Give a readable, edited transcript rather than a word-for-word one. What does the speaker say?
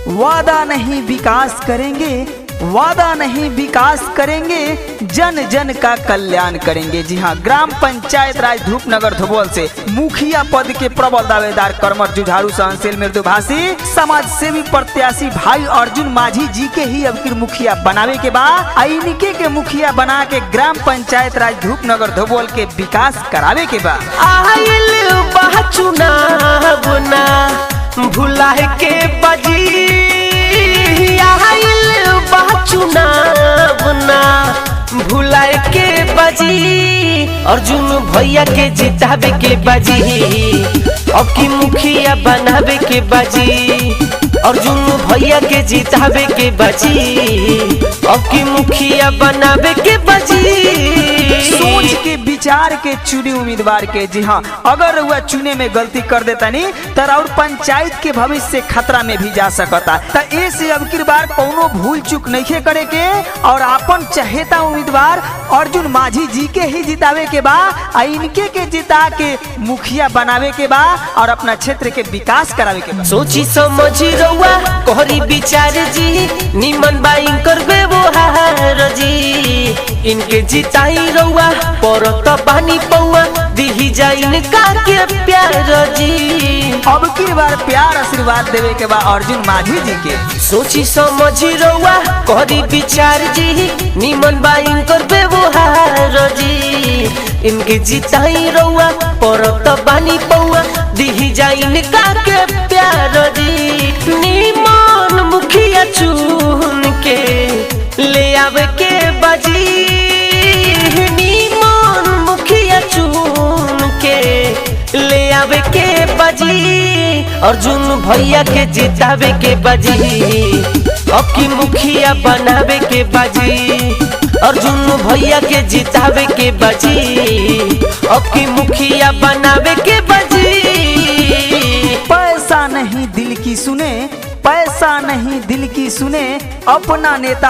वादा नहीं विकास करेंगे, वादा नहीं विकास करेंगे, जन जन का कल्याण करेंगे। जी हाँ, ग्राम पंचायत राज धूपनगर धोबोल से मुखिया पद के प्रबल दावेदार कर्मठ जुझारू सहनशील मृदुभाषी समाज सेवी प्रत्याशी भाई अर्जुन माझी जी के ही अब मुखिया बनावे के बाद इनके के मुखिया बना के ग्राम पंचायत राज धूपनगर धोबोल के विकास करावे के बाद भुला के बजी भुलाए के बजी अर्जुन भैया के जितावे के बजी अब की मुखिया बनावे के बजी अर्जुन भैया के जितावे के बजी अब की मुखिया बनावे के बजी सोच के विचार के चुने उम्मीदवार के। जी हाँ, अगर वह चुने में गलती कर देता नहीं तो और पंचायत के भविष्य से खतरा में भी जा सकता। तो ऐसे अब की बार कोनो भूल चूक नहीं करे के और अपन चहेता उम्मीदवार अर्जुन माझी जी के ही जितावे के बा, इनके के जिता के मुखिया बनावे के बा और अपना क्षेत्र के विकास करावे के बा। सोची समझी रउआ कोहरी विचार जी निमन बाई करबे वो हार जी इनके जिताई रउआ परत पानी पौआ दिही जाइन का के प्यार जी अब की बार प्यार आशीर्वाद देवे के बा अर्जुन माझी जी के। सोची समझी रउआ कोहरी विचार जी निमन बाई करबे वो हार जी इनके जिताई रउआ परत पानी पौआ दिही जाइन का के प्यार जी निमन मुखिया चुन के ले आवे के बजी निमन मुखिया चुन के ले आवे के बजी अर्जुन भैया के जितावे के बजी अब की मुखिया बनावे के बजी अर्जुन भैया के जितावे के बजी अब की मुखिया बनावे के बजी। पैसा नहीं दिल की सुने, पैसा नहीं दिल की सुने, अपना नेता